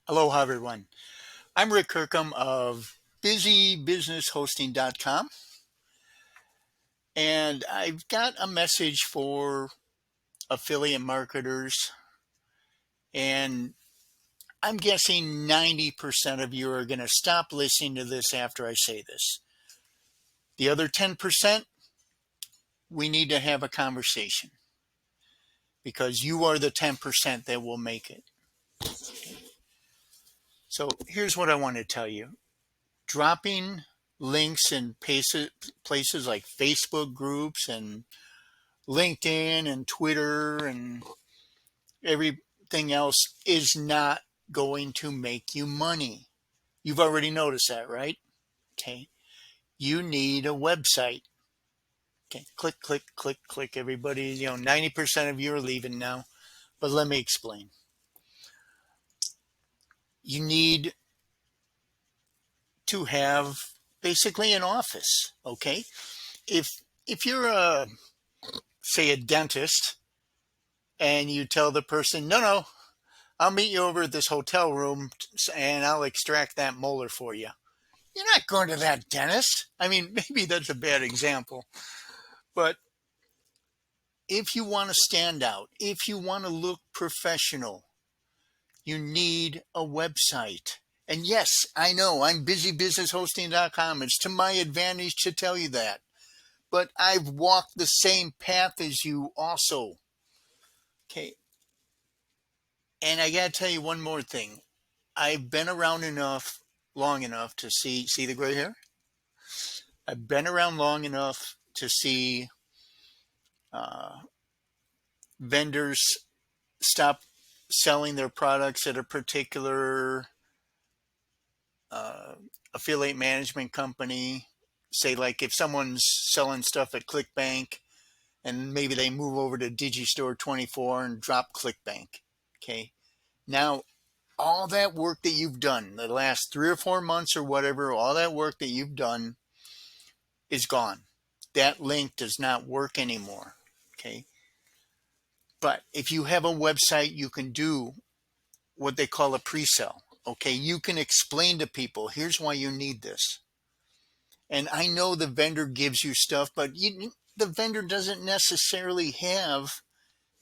Aloha, everyone. I'm Rick Kirkham of BusyBusinessHosting.com, and I've got a message for affiliate marketers. And I'm guessing 90% of you are going to stop listening to this after I say this. The other 10%, we need to have a conversation because you are the 10% that will make it. So here's what I want to tell you: dropping links in places like Facebook groups and LinkedIn and Twitter and everything else is not going to make you money. You've already noticed that, right? Okay. You need a website. Okay. Click, click, click, click. Everybody, 90% of you are leaving now. But let me explain. You need to have basically an office. Okay. If you're say a dentist and you tell the person, no, I'll meet you over at this hotel room and I'll extract that molar for you. You're not going to that dentist. I mean, maybe that's a bad example, but if you want to stand out, if you want to look professional, you need a website. And yes, I know I'm busybusinesshosting.com. It's to my advantage to tell you that. But I've walked the same path as you also. Okay. And I got to tell you one more thing. I've been around long enough to see the gray hair? I've been around long enough to see uh, vendors stop selling their products at a particular uh, affiliate management company. Say, like if someone's selling stuff at ClickBank and maybe they move over to Digistore 24 and drop ClickBank. Okay. Now, all that work that you've done the last 3 or 4 months or whatever, all that work that you've done is gone. That link does not work anymore. Okay. But if you have a website, you can do what they call a pre-sale. Okay, you can explain to people, here's why you need this. And I know the vendor gives you stuff, but the vendor doesn't necessarily have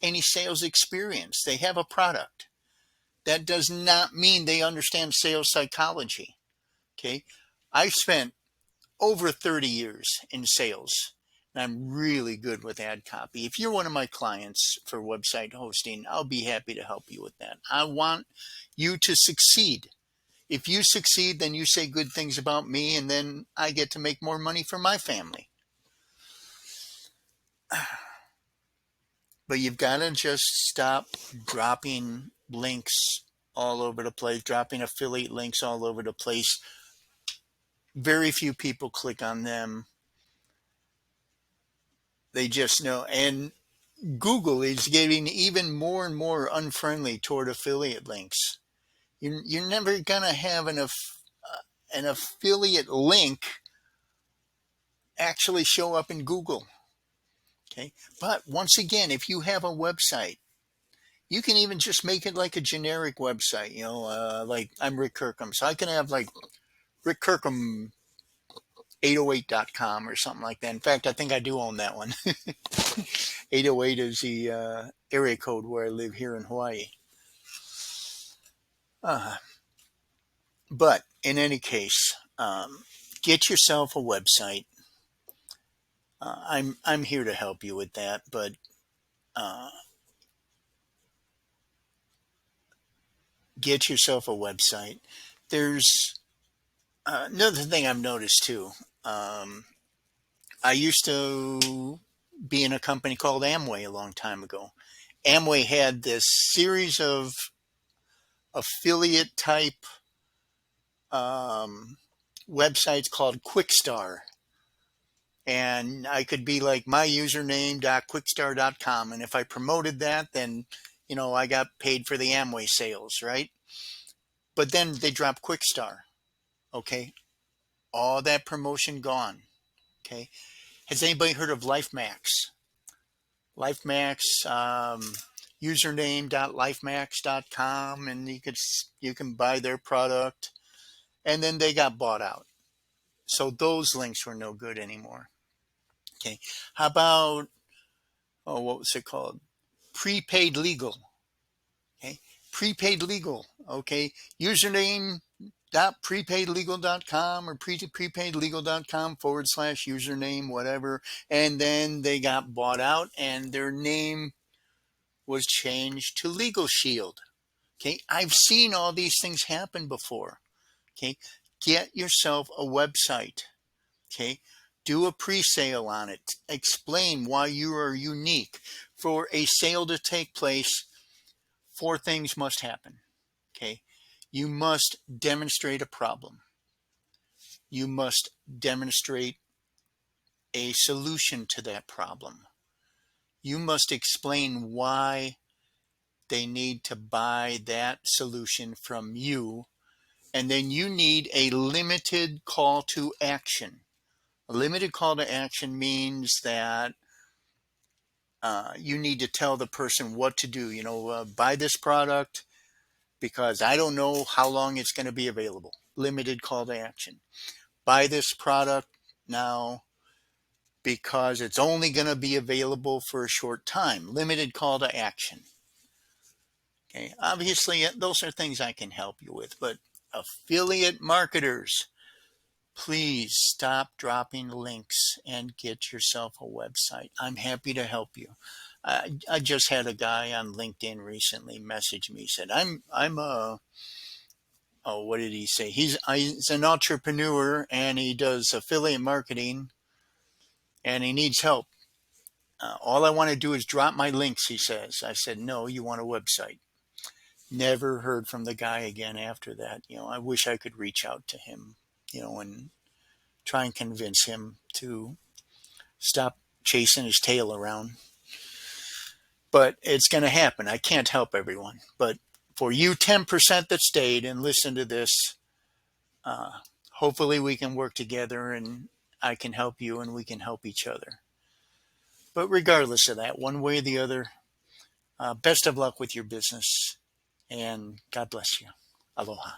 any sales experience. They have a product. That does not mean they understand sales psychology. Okay, I've spent over 30 years in sales. And I'm really good with ad copy. If you're one of my clients for website hosting, I'll be happy to help you with that. I want you to succeed. If you succeed, then you say good things about me, and then I get to make more money for my family. But you've got to just stop dropping links all over the place, dropping affiliate links all over the place. Very few people click on them. They just know. And Google is getting even more and more unfriendly toward affiliate links. You're never going to have an affiliate link actually show up in Google. Okay. But once again, if you have a website, you can even just make it like a generic website, like I'm Rick Kirkham. So I can have like Rick Kirkham 808.com or something like that. In fact, I think I do own that one. 808 is the area code where I live here in Hawaii. Uh, but in any case, get yourself a website. I'm here to help you with that, but uh, get yourself a website. There's another thing I've noticed too. Um, I used to be in a company called Amway a long time ago. Amway had this series of affiliate type um, websites called Quickstar. And I could be like my username.quickstar.com. And if I promoted that, then, I got paid for the Amway sales, right? But then they dropped Quickstar. Okay. All that promotion gone. Okay. Has anybody heard of LifeMax? LifeMax, username.lifemax.com, and you can buy their product. And then they got bought out. So those links were no good anymore. Okay. How about, what was it called? Prepaid legal. Okay. Prepaid legal. Okay. Username.prepaidlegal.com or prepaidlegal.com /username, whatever. And then they got bought out and their name was changed to Legal Shield. Okay. I've seen all these things happen before. Okay. Get yourself a website. Okay. Do a pre-sale on it. Explain why you are unique. For a sale to take place, 4 things must happen. Okay. You must demonstrate a problem. You must demonstrate a solution to that problem. You must explain why they need to buy that solution from you. And then you need a limited call to action. A limited call to action means that you need to tell the person what to do. Buy this product because I don't know how long it's going to be available. Limited call to action. Buy this product now because it's only going to be available for a short time. Limited call to action. Okay, obviously those are things I can help you with, but affiliate marketers, please stop dropping links and get yourself a website. I'm happy to help you. I just had a guy on LinkedIn recently message me. He said, what did he say? He's an entrepreneur and he does affiliate marketing and he needs help. All I want to do is drop my links, he says. I said, no, you want a website. Never heard from the guy again after that. I wish I could reach out to him, and try and convince him to stop chasing his tail around. But it's going to happen. I can't help everyone. But for you 10% that stayed and listened to this, hopefully we can work together and I can help you and we can help each other. But regardless of that, one way or the other, best of luck with your business and God bless you. Aloha.